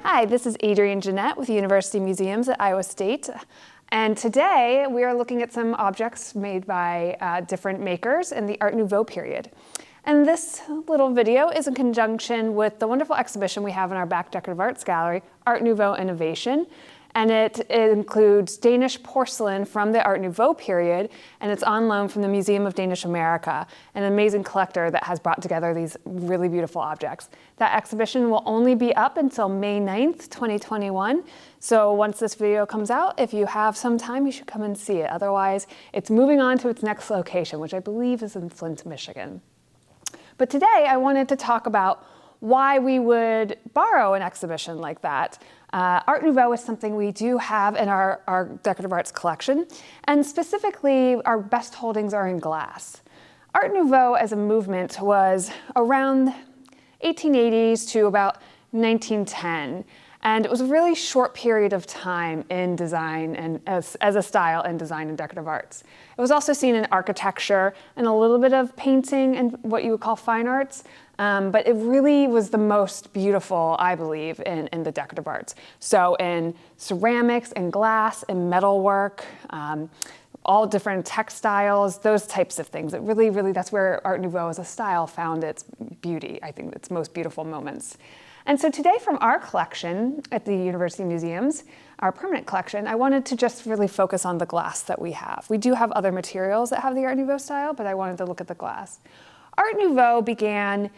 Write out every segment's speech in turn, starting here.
Hi, this is Adrienne Jeanette with University Museums at Iowa State. And today we are looking at some objects made by different makers in the Art Nouveau period. And this little video is in conjunction with the wonderful exhibition we have in our back decorative arts gallery, Art Nouveau Innovation. And it includes Danish porcelain from the Art Nouveau period, and it's on loan from the Museum of Danish America, an amazing collector that has brought together these really beautiful objects. That exhibition will only be up until May 9th, 2021. So once this video comes out, if you have some time, you should come and see it. Otherwise, it's moving on to its next location, which I believe is in Flint, Michigan. But today I wanted to talk about why we would borrow an exhibition like that. Art Nouveau is something we do have in our decorative arts collection, and specifically our best holdings are in glass. Art Nouveau as a movement was around 1880s to about 1910, and it was a really short period of time in design and as a style in design and decorative arts. It was also seen in architecture and a little bit of painting and what you would call fine arts, but it really was the most beautiful, I believe, in the decorative arts. So in ceramics and glass and metalwork, all different textiles, those types of things. It really, that's where Art Nouveau as a style found its beauty, I think its most beautiful moments. And so today from our collection at the University Museums, our permanent collection, I wanted to just really focus on the glass that we have. We do have other materials that have the Art Nouveau style, but I wanted to look at the glass. Art Nouveau began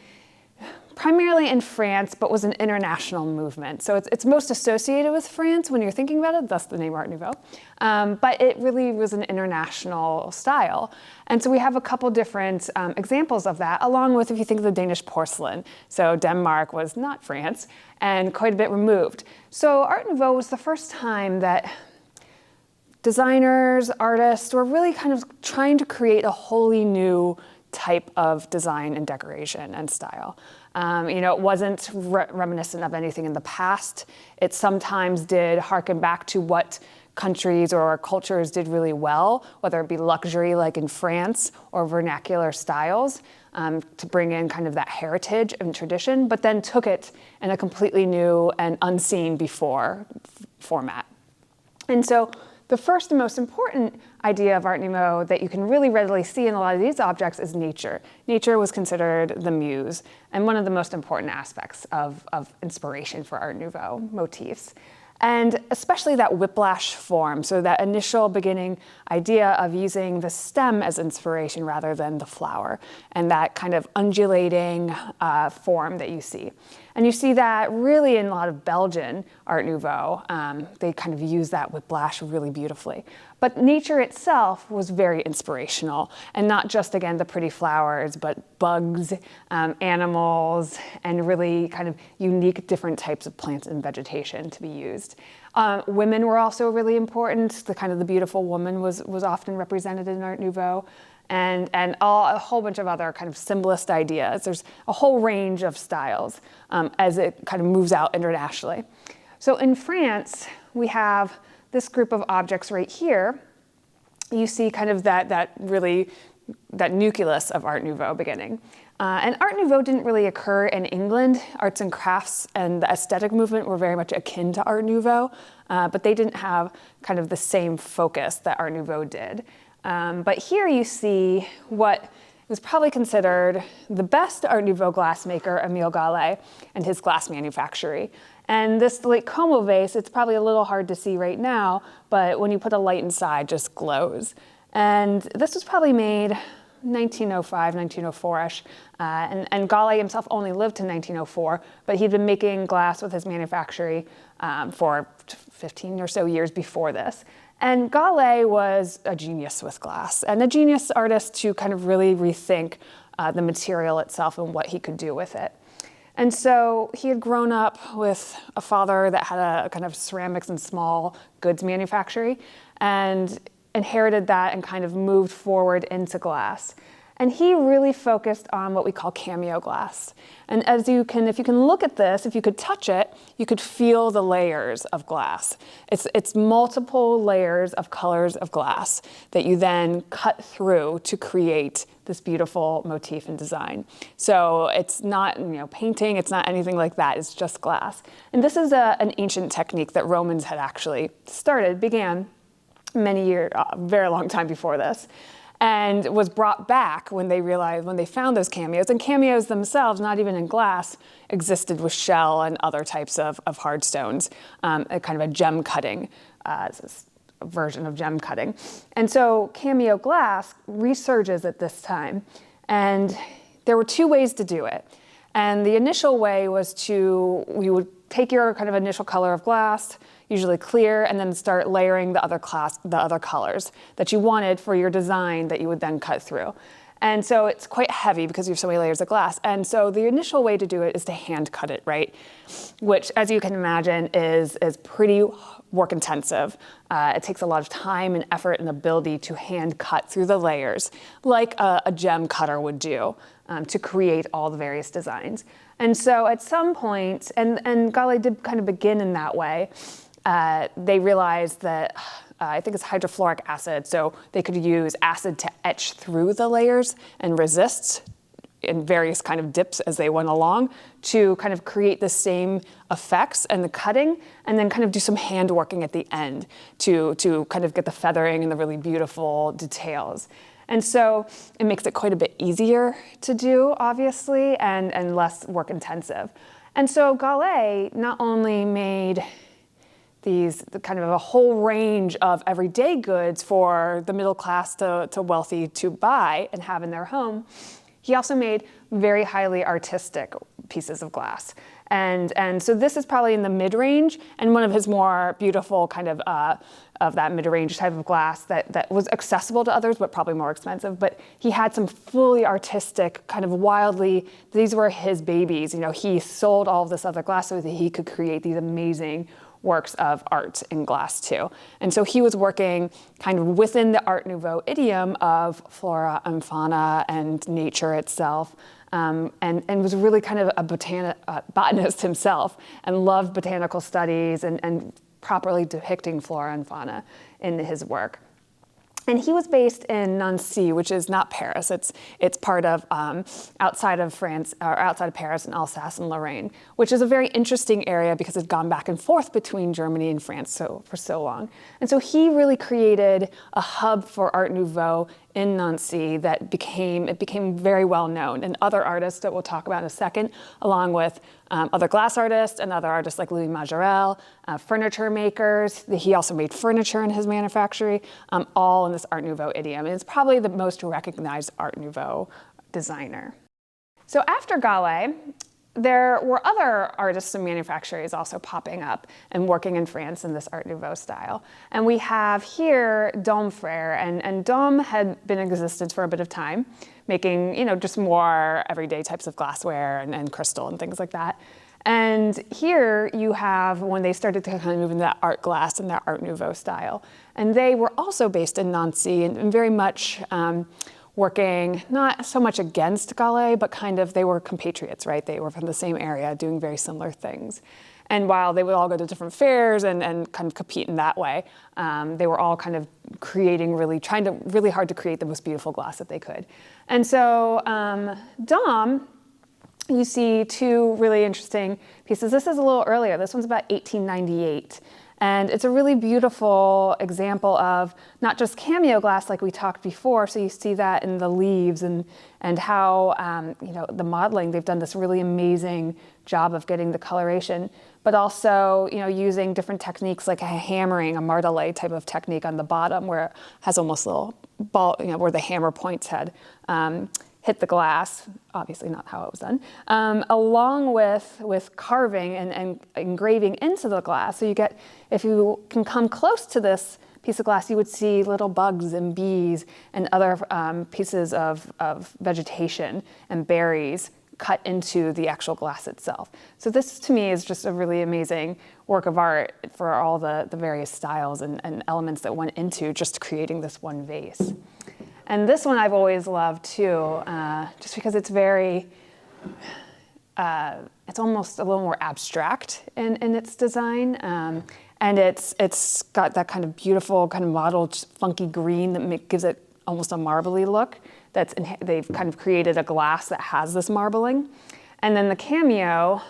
primarily in France, but was an international movement. So it's most associated with France when you're thinking about it, thus the name Art Nouveau. But it really was an international style. And so we have a couple different examples of that, along with, if you think of the Danish porcelain. So Denmark was not France, and quite a bit removed. So Art Nouveau was the first time that designers, artists were really kind of trying to create a wholly new type of design and decoration and style. It wasn't reminiscent of anything in the past. It sometimes did harken back to what countries or cultures did really well, whether it be luxury like in France or vernacular styles, to bring in kind of that heritage and tradition, but then took it in a completely new and unseen before format. And so the first and most important idea of Art Nouveau that you can really readily see in a lot of these objects is nature. Nature was considered the muse and one of the most important aspects of inspiration for Art Nouveau motifs. And especially that whiplash form, so that initial beginning idea of using the stem as inspiration rather than the flower, and that kind of undulating form that you see. And you see that really in a lot of Belgian Art Nouveau. They kind of use that whiplash really beautifully. But nature itself was very inspirational, and not just, again, the pretty flowers, but bugs, animals, and really kind of unique different types of plants and vegetation to be used. Women were also really important. The beautiful woman was often represented in Art Nouveau. And a whole bunch of other kind of symbolist ideas. There's a whole range of styles as it kind of moves out internationally. So in France, we have this group of objects right here. You see kind of that nucleus of Art Nouveau beginning. And Art Nouveau didn't really occur in England. Arts and crafts and the aesthetic movement were very much akin to Art Nouveau, but they didn't have kind of the same focus that Art Nouveau did. But here you see what was probably considered the best Art Nouveau glassmaker, Émile Gallé, and his glass manufactory. And this Lake Como vase, it's probably a little hard to see right now, but when you put a light inside, just glows. And this was probably made 1905, 1904-ish. And Gallé himself only lived to 1904, but he'd been making glass with his manufactory for 15 or so years before this. And Gallé was a genius with glass, and a genius artist to kind of really rethink the material itself and what he could do with it. And so he had grown up with a father that had a kind of ceramics and small goods manufactory, and inherited that and kind of moved forward into glass. And he really focused on what we call cameo glass. And if you can look at this, if you could touch it, you could feel the layers of glass. It's multiple layers of colors of glass that you then cut through to create this beautiful motif and design. So it's not painting, it's not anything like that, it's just glass. And this is an ancient technique that Romans had actually began many years, a very long time before this, and was brought back when they found those cameos. And cameos themselves, not even in glass, existed with shell and other types of hard stones, a kind of a gem cutting version of gem cutting. And so cameo glass resurges at this time. And there were two ways to do it. And the initial way was you would take your kind of initial color of glass, usually clear, and then start layering the other colors that you wanted for your design that you would then cut through. And so it's quite heavy because you have so many layers of glass. And so the initial way to do it is to hand cut it, right? Which, as you can imagine, is pretty work intensive. It takes a lot of time and effort and ability to hand cut through the layers like a gem cutter would do to create all the various designs. And so at some point, and Gallet did kind of begin in that way, they realized that I think it's hydrofluoric acid, so they could use acid to etch through the layers and resist in various kind of dips as they went along to kind of create the same effects and the cutting, and then kind of do some hand working at the end to kind of get the feathering and the really beautiful details. And so it makes it quite a bit easier to do, obviously, and less work intensive. And so Gallet not only made these kind of a whole range of everyday goods for the middle class to wealthy to buy and have in their home, he also made very highly artistic pieces of glass. And so this is probably in the mid-range, and one of his more beautiful kind of that mid-range type of glass that was accessible to others, but probably more expensive. But he had some fully artistic, kind of wildly, these were his babies. He sold all of this other glass so that he could create these amazing works of art in glass too. And so he was working kind of within the Art Nouveau idiom of flora and fauna and nature itself, and was really kind of a botanist himself and loved botanical studies and properly depicting flora and fauna in his work. And he was based in Nancy, which is not Paris. It's part of outside of France, or outside of Paris in Alsace and Lorraine, which is a very interesting area because it's gone back and forth between Germany and France for so long. And so he really created a hub for Art Nouveau in Nancy that became very well known. And other artists that we'll talk about in a second, along with other glass artists and other artists like Louis Majorelle, furniture makers. He also made furniture in his manufactory, all in this Art Nouveau idiom. And it's probably the most recognized Art Nouveau designer. So after Gallet, there were other artists and manufacturers also popping up and working in France in this Art Nouveau style. And we have here Dôme Frère, and Dôme had been in existence for a bit of time, making just more everyday types of glassware and crystal and things like that. And here you have when they started to kind of move into that art glass and that Art Nouveau style. And they were also based in Nancy and very much working not so much against Gallet, but kind of they were compatriots, right? They were from the same area doing very similar things. And while they would all go to different fairs and kind of compete in that way, they were all kind of trying really hard to create the most beautiful glass that they could. And so Dôme, you see two really interesting pieces. This is a little earlier. This one's about 1898. And it's a really beautiful example of not just cameo glass like we talked before, so you see that in the leaves and how, the modeling, they've done this really amazing job of getting the coloration, but also, using different techniques like a hammering, a martelé type of technique on the bottom where it has almost a little ball, where the hammer points had hit the glass, obviously not how it was done, along with carving and engraving into the glass. So you get, if you can come close to this piece of glass, you would see little bugs and bees and other pieces of vegetation and berries cut into the actual glass itself. So this to me is just a really amazing work of art for all the various styles and elements that went into just creating this one vase. And this one I've always loved too, just because it's very, it's almost a little more abstract in its design. And it's got that kind of beautiful, kind of mottled, funky green that gives it almost a marbly look. They've kind of created a glass that has this marbling. And then the cameo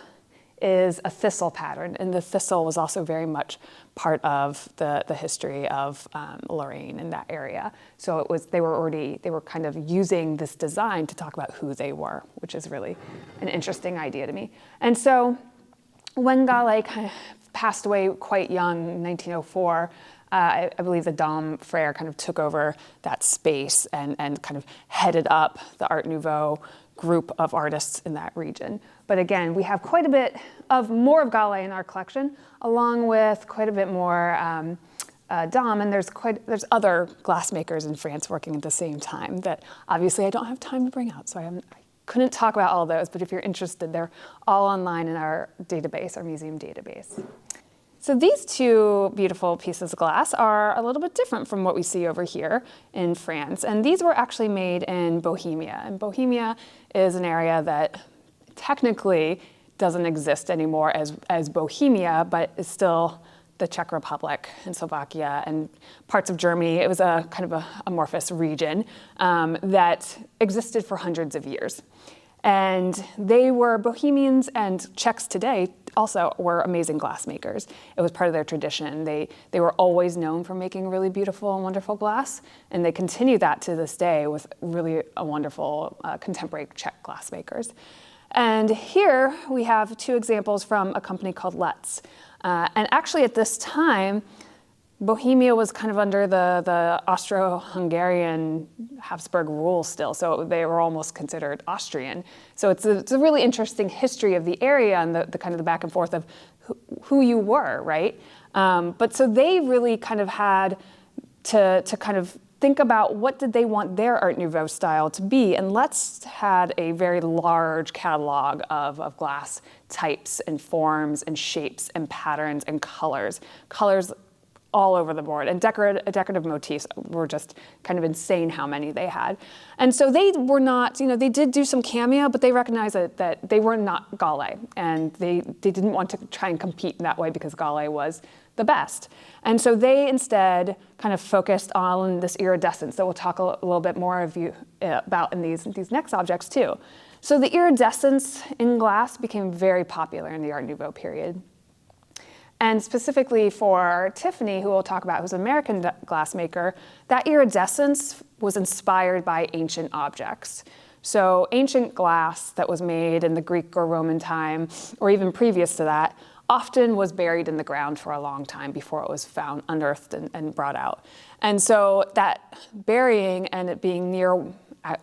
is a thistle pattern, and the thistle was also very much part of the history of Lorraine in that area. So they were kind of using this design to talk about who they were, which is really an interesting idea to me. And so when Gallet kind of passed away quite young in 1904, I believe the Dom Frère kind of took over that space and kind of headed up the Art Nouveau group of artists in that region. But again, we have quite a bit more of Gallet in our collection, along with quite a bit more Dom, and there's other glassmakers in France working at the same time that obviously I don't have time to bring out, so I couldn't talk about all of those, but if you're interested, they're all online in our database, our museum database. So these two beautiful pieces of glass are a little bit different from what we see over here in France. And these were actually made in Bohemia. And Bohemia is an area that technically doesn't exist anymore as Bohemia, but is still the Czech Republic and Slovakia and parts of Germany. It was a kind of a amorphous region that existed for hundreds of years. And they were Bohemians, and Czechs today also were amazing glassmakers. It was part of their tradition. They were always known for making really beautiful and wonderful glass, and they continue that to this day with really a wonderful contemporary Czech glassmakers. And here we have two examples from a company called Letz. And actually at this time, Bohemia was kind of under the Austro-Hungarian Habsburg rule still, so they were almost considered Austrian. So it's a really interesting history of the area and the kind of the back and forth of who you were, right? But so they really kind of had to kind of think about what did they want their Art Nouveau style to be, and Letz had a very large catalog of glass types and forms and shapes and patterns and colors all over the board, and decorative motifs were just kind of insane how many they had. And so they were not, they did do some cameo, but they recognized that they were not Gallet, and they didn't want to try and compete in that way because Gallet was the best. And so they instead kind of focused on this iridescence that we'll talk a little bit more about in these next objects too. So the iridescence in glass became very popular in the Art Nouveau period. And specifically for Tiffany, who we'll talk about, who's an American glassmaker, that iridescence was inspired by ancient objects. So ancient glass that was made in the Greek or Roman time, or even previous to that, often was buried in the ground for a long time before it was found, unearthed, and brought out. And so that burying and it being near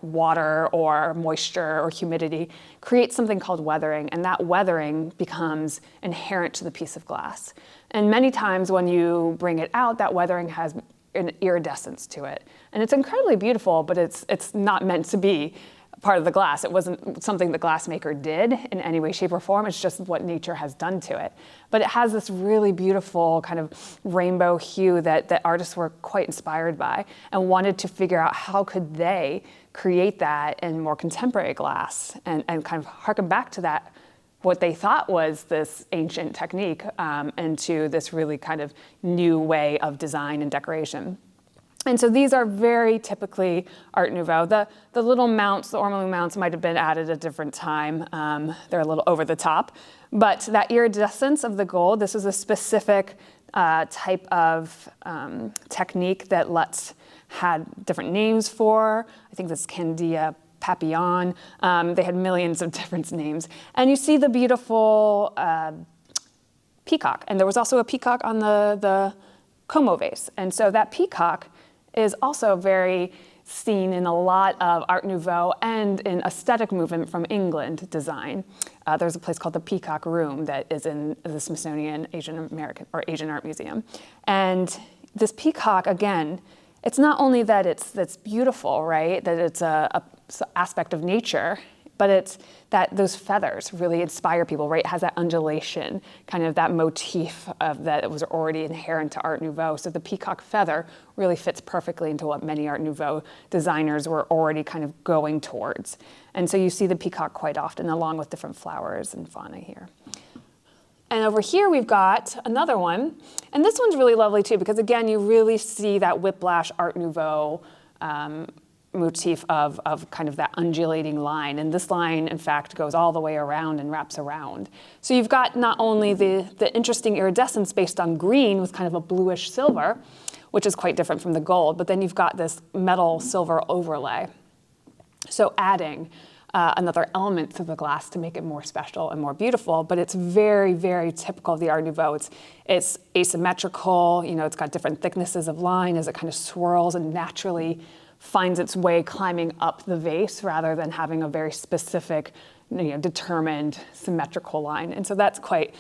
water or moisture or humidity creates something called weathering, and that weathering becomes inherent to the piece of glass. And many times when you bring it out, that weathering has an iridescence to it. And it's incredibly beautiful, but it's not meant to be part of the glass. It wasn't something the glassmaker did in any way, shape, or form. It's just what nature has done to it. But it has this really beautiful kind of rainbow hue that artists were quite inspired by and wanted to figure out how could they create that in more contemporary glass and kind of harken back to that, what they thought was this ancient technique into this really kind of new way of design and decoration. And so these are very typically Art Nouveau. The little mounts, the ormolu mounts might have been added at a different time. They're a little over the top. But that iridescence of the gold, this is a specific type of technique that Letz had different names for. I think this is Candia Papillon. They had millions of different names. And you see the beautiful peacock. And there was also a peacock on the Como vase. And so that peacock is also very seen in a lot of Art Nouveau and in aesthetic movement from England design. There's a place called the Peacock Room that is in the Smithsonian Asian Art Museum. And this peacock, again, it's not only that it's beautiful, right? That it's a aspect of nature, but it's that those feathers really inspire people, right? It has that undulation, kind of that motif of that was already inherent to Art Nouveau. So the peacock feather really fits perfectly into what many Art Nouveau designers were already kind of going towards. And so you see the peacock quite often, along with different flowers and fauna here. And over here we've got another one. And this one's really lovely too, because again, you really see that whiplash Art Nouveau motif of kind of that undulating line. And this line, in fact, goes all the way around and wraps around. So you've got not only the interesting iridescence based on green with kind of a bluish silver, which is quite different from the gold, but then you've got this metal silver overlay. So adding another element to the glass to make it more special and more beautiful, but it's very, very typical of the Art Nouveau. It's asymmetrical, you know, it's got different thicknesses of line as it kind of swirls and naturally finds its way climbing up the vase rather than having a very specific, you know, determined symmetrical line. And so that's quite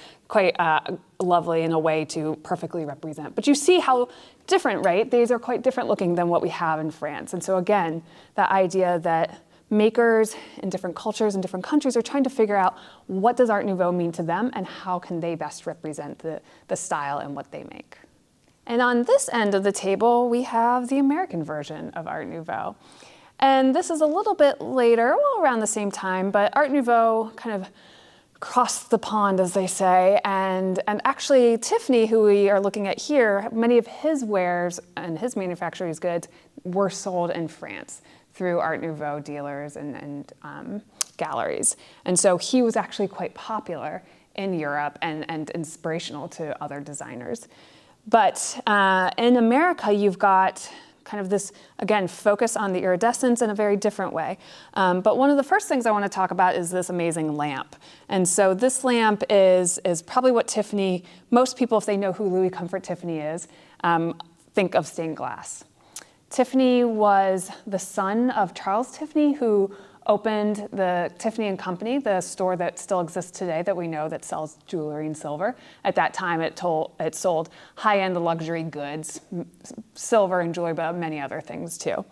lovely in a way to perfectly represent. But you see how different, right? These are quite different looking than what we have in France. And so again, that idea that makers in different cultures and different countries are trying to figure out what does Art Nouveau mean to them and how can they best represent the style and what they make. And on this end of the table, we have the American version of Art Nouveau. And this is a little bit later, well, around the same time, but Art Nouveau kind of crossed the pond, as they say. And actually, Tiffany, who we are looking at here, many of his wares and his manufacturing goods were sold in France through Art Nouveau dealers and galleries. And so he was actually quite popular in Europe and inspirational to other designers. But in America, you've got kind of this, again, focus on the iridescence in a very different way. But one of the first things I want to talk about is this amazing lamp. And so this lamp is probably what Tiffany, most people, if they know who Louis Comfort Tiffany is, think of stained glass. Tiffany was the son of Charles Tiffany, who opened the Tiffany & Company, the store that still exists today that we know that sells jewelry and silver. At that time, it sold high-end luxury goods, silver and jewelry, but many other things too.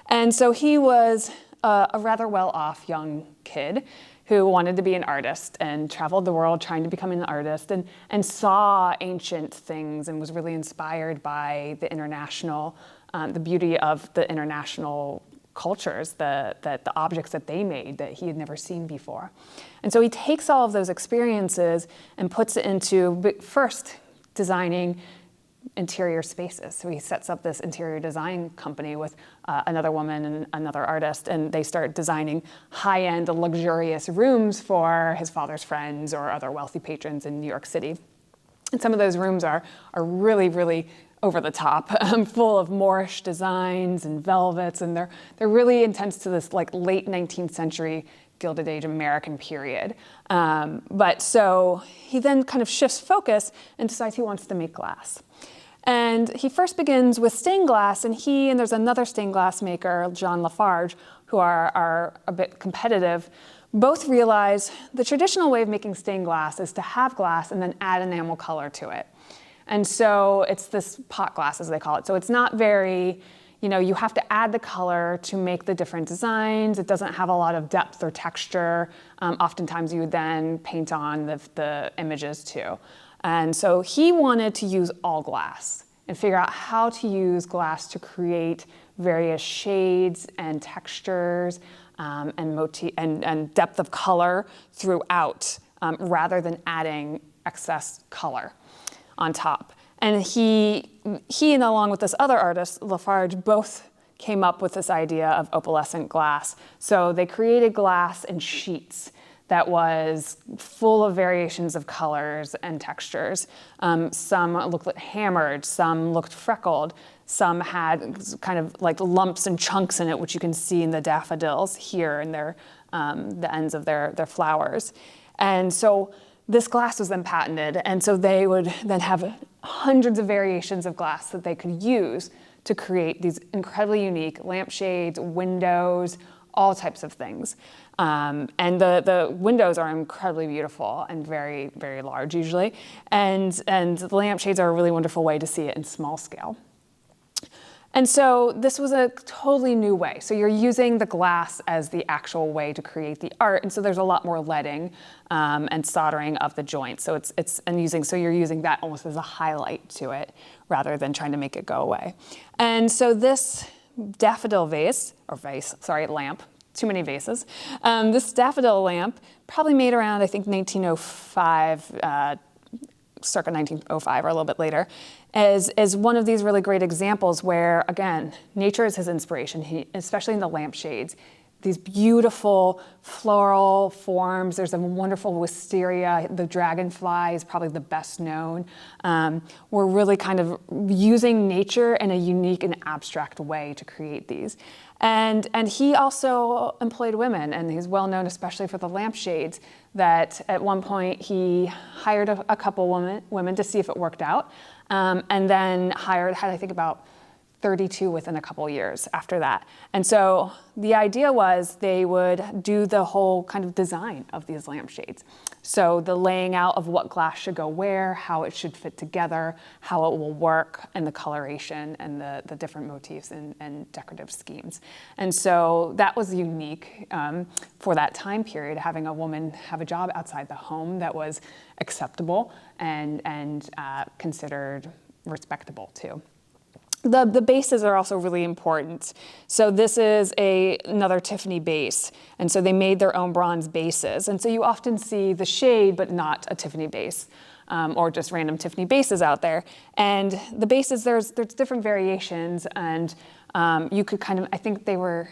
And so he was a rather well-off young kid who wanted to be an artist and traveled the world trying to become an artist and saw ancient things and was really inspired by the international, the beauty of the international cultures, the objects that they made that he had never seen before. And so he takes all of those experiences and puts it into first designing interior spaces. So he sets up this interior design company with another woman and another artist, and they start designing high-end, luxurious rooms for his father's friends or other wealthy patrons in New York City. And some of those rooms are really, really over the top, full of Moorish designs and velvets, and they're really intense to this like late 19th century Gilded Age American period. But so he then kind of shifts focus and decides he wants to make glass. And he first begins with stained glass, and there's another stained glass maker, Jean Lafarge, who are a bit competitive, both realize the traditional way of making stained glass is to have glass and then add enamel color to it. And so it's this pot glass, as they call it. So it's not very, you have to add the color to make the different designs. It doesn't have a lot of depth or texture. Oftentimes you would then paint on the images too. And so he wanted to use all glass and figure out how to use glass to create various shades and textures and depth of color throughout, rather than adding excess color on top. And he and along with this other artist, Lafarge, both came up with this idea of opalescent glass. So they created glass in sheets that was full of variations of colors and textures. Some looked like hammered, some looked freckled, some had kind of like lumps and chunks in it, which you can see in the daffodils here in the ends of their flowers. And so this glass was then patented, and so they would then have hundreds of variations of glass that they could use to create these incredibly unique lampshades, windows, all types of things. And the windows are incredibly beautiful and very, very large usually. And the lampshades are a really wonderful way to see it in small scale. And so this was a totally new way. So you're using the glass as the actual way to create the art. And so there's a lot more leading and soldering of the joints. So so you're using that almost as a highlight to it rather than trying to make it go away. And so this daffodil lamp, too many vases. This daffodil lamp, probably made around, I think, 1905, circa 1905 or a little bit later, is one of these really great examples where, again, nature is his inspiration, especially in the lampshades. These beautiful floral forms. There's a wonderful wisteria. The dragonfly is probably the best known. We're really kind of using nature in a unique and abstract way to create these. And he also employed women, and he's well known, especially for the lampshades, that at one point he hired a couple women to see if it worked out, and then had I think about 32 within a couple years after that. And so the idea was they would do the whole kind of design of these lampshades. So the laying out of what glass should go where, how it should fit together, how it will work, and the coloration and the different motifs and decorative schemes. And so that was unique for that time period, having a woman have a job outside the home that was acceptable and considered respectable too. The bases are also really important. So this is another Tiffany base. And so they made their own bronze bases. And so you often see the shade, but not a Tiffany base, or just random Tiffany bases out there. And the bases, there's different variations, and you could kind of, I think they were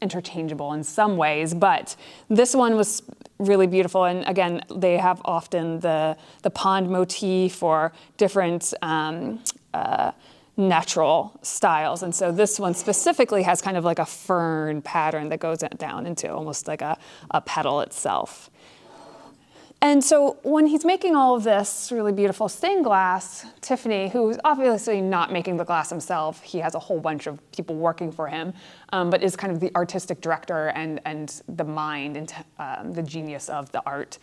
interchangeable in some ways, but this one was really beautiful. And again, they have often the pond motif or different natural styles. And so this one specifically has kind of like a fern pattern that goes down into almost like a petal itself. And so when he's making all of this really beautiful stained glass, Tiffany, who's obviously not making the glass himself, he has a whole bunch of people working for him, but is kind of the artistic director and the mind and the genius of the art,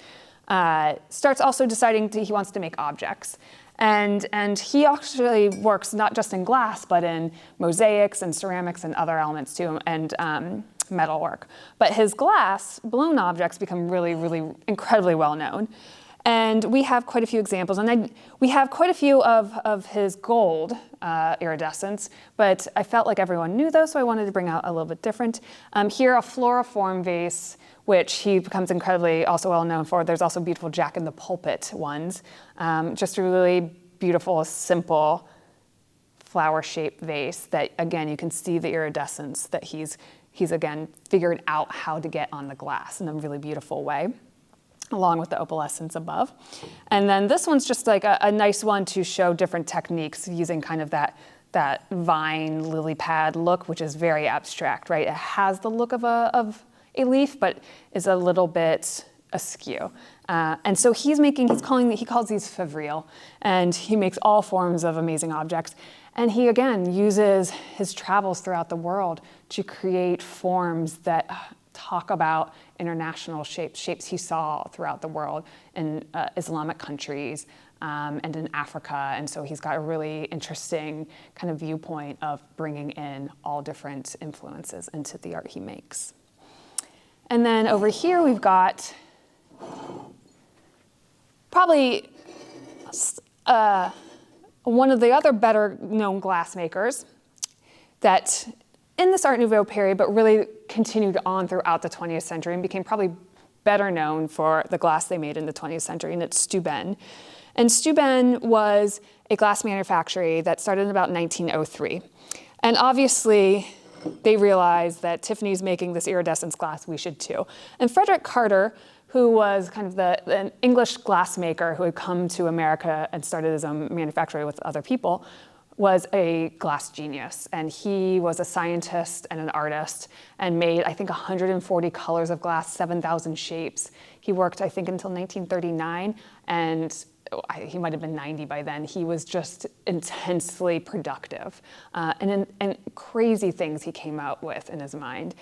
starts also deciding he wants to make objects. And he actually works not just in glass, but in mosaics and ceramics and other elements too, and metalwork. But his glass blown objects become really, really incredibly well known. And we have quite a few examples. And we have quite a few of his gold iridescence, but I felt like everyone knew those, so I wanted to bring out a little bit different. Here, a floriform vase, which he becomes incredibly also well known for. There's also beautiful Jack in the Pulpit ones. Just a really beautiful, simple flower-shaped vase that, again, you can see the iridescence that he's again figured out how to get on the glass in a really beautiful way, along with the opalescence above. And then this one's just like a nice one to show different techniques using kind of that vine lily pad look, which is very abstract, right? It has the look of a leaf, but is a little bit askew. And so he calls these fevrile, and he makes all forms of amazing objects. And he, again, uses his travels throughout the world to create forms that talk about international shapes he saw throughout the world in Islamic countries and in Africa. And so he's got a really interesting kind of viewpoint of bringing in all different influences into the art he makes. And then over here we've got probably one of the other better known glassmakers that in this Art Nouveau period, but really continued on throughout the 20th century and became probably better known for the glass they made in the 20th century, and it's Steuben. And Steuben was a glass manufactory that started in about 1903. And obviously, they realized that Tiffany's making this iridescence glass, we should too. And Frederick Carter, who was kind of an English glassmaker who had come to America and started his own manufactory with other people, was a glass genius. And he was a scientist and an artist and made, I think, 140 colors of glass, 7,000 shapes. He worked, I think, until 1939, and he might have been 90 by then. He was just intensely productive and crazy things he came out with in his mind.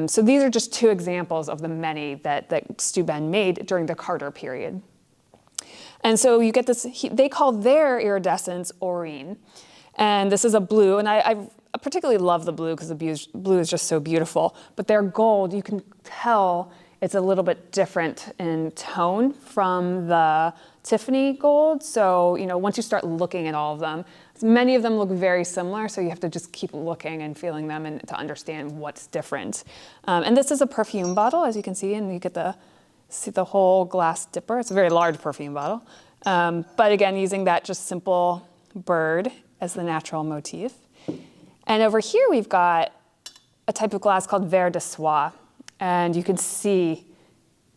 So these are just two examples of the many that Steuben made during the Carter period. And so you get this, they call their iridescence aurine. And this is a blue, and I particularly love the blue because the blue is just so beautiful. But their gold, you can tell it's a little bit different in tone from the Tiffany gold. So, once you start looking at all of them, many of them look very similar, so you have to just keep looking and feeling them and to understand what's different. And this is a perfume bottle, as you can see, and you get see the whole glass dipper. It's a very large perfume bottle. But again, using that just simple bird as the natural motif. And over here we've got a type of glass called verre de soie, and you can see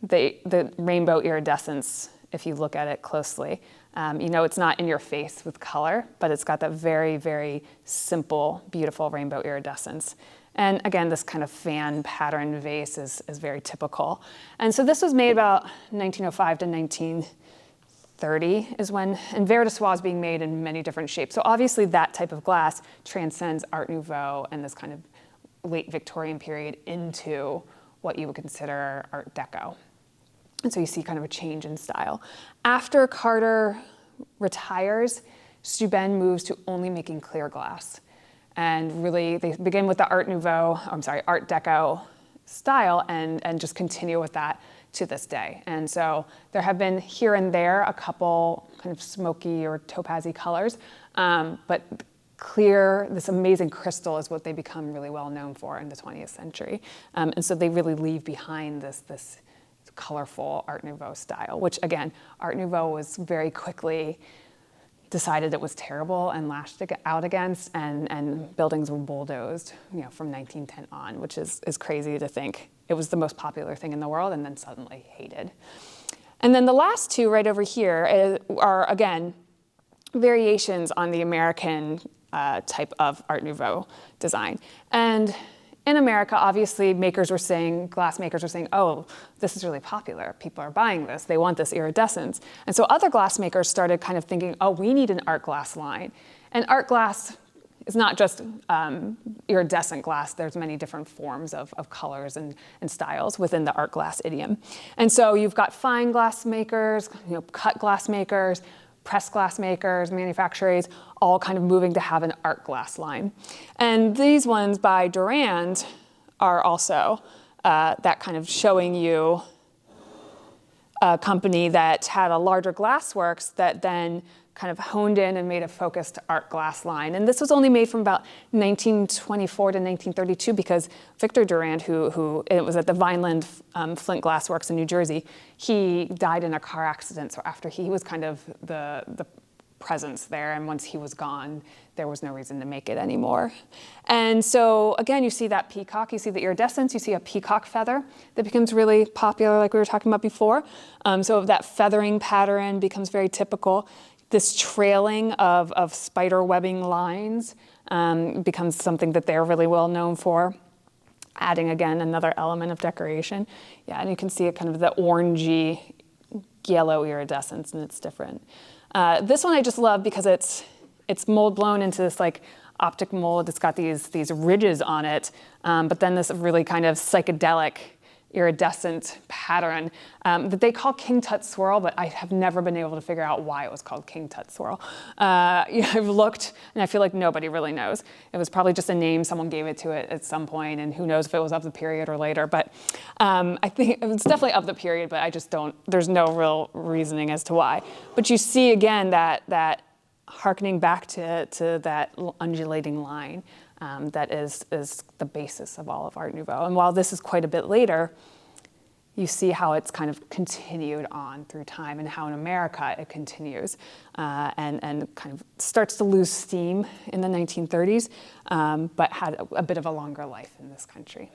the rainbow iridescence if you look at it closely. It's not in your face with color, but it's got that very, very simple, beautiful rainbow iridescence. And again, this kind of fan pattern vase is very typical. And so this was made about 1905 to 1930 is when, and verre de soie is being made in many different shapes. So obviously that type of glass transcends Art Nouveau and this kind of late Victorian period into what you would consider Art Deco. And so you see kind of a change in style. After Carter retires, Steuben moves to only making clear glass. And really, they begin with the Art Deco style and just continue with that to this day. And so there have been here and there a couple kind of smoky or topazy colors, but clear, this amazing crystal is what they become really well known for in the 20th century. And so they really leave behind this colorful Art Nouveau style, which again, Art Nouveau was very quickly decided it was terrible and lashed out against, and buildings were bulldozed, from 1910 on, which is crazy to think. It was the most popular thing in the world and then suddenly hated. And then the last two right over here are, again, variations on the American type of Art Nouveau design. And in America, obviously, glass makers were saying, oh, this is really popular. People are buying this. They want this iridescence. And so other glass makers started kind of thinking, oh, we need an art glass line. And art glass is not just iridescent glass. There's many different forms of colors and styles within the art glass idiom. And so you've got fine glass makers, cut glass makers, press glass makers, manufacturers, all kind of moving to have an art glass line. And these ones by Durand are also that kind of showing you a company that had a larger glassworks that then kind of honed in and made a focused art glass line. And this was only made from about 1924 to 1932 because Victor Durand, who it was at the Vineland Flint Glass Works in New Jersey, he died in a car accident. So after he was kind of the presence there, and once he was gone, there was no reason to make it anymore. And so again, you see that peacock, you see the iridescence, you see a peacock feather that becomes really popular like we were talking about before. So that feathering pattern becomes very typical. This trailing of spider webbing lines becomes something that they're really well known for, adding, again, another element of decoration. Yeah, and you can see it kind of the orangey yellow iridescence, and it's different. This one I just love because it's mold blown into this like optic mold. It's got these ridges on it, but then this really kind of psychedelic iridescent pattern that they call King Tut Swirl, but I have never been able to figure out why it was called King Tut Swirl. I've looked, and I feel like nobody really knows. It was probably just a name someone gave it to it at some point, and who knows if it was of the period or later. But I think it's definitely of the period, but I just don't. There's no real reasoning as to why. But you see again that harkening back to that undulating line. That is the basis of all of Art Nouveau. And while this is quite a bit later, you see how it's kind of continued on through time and how in America it continues and kind of starts to lose steam in the 1930s, but had a bit of a longer life in this country.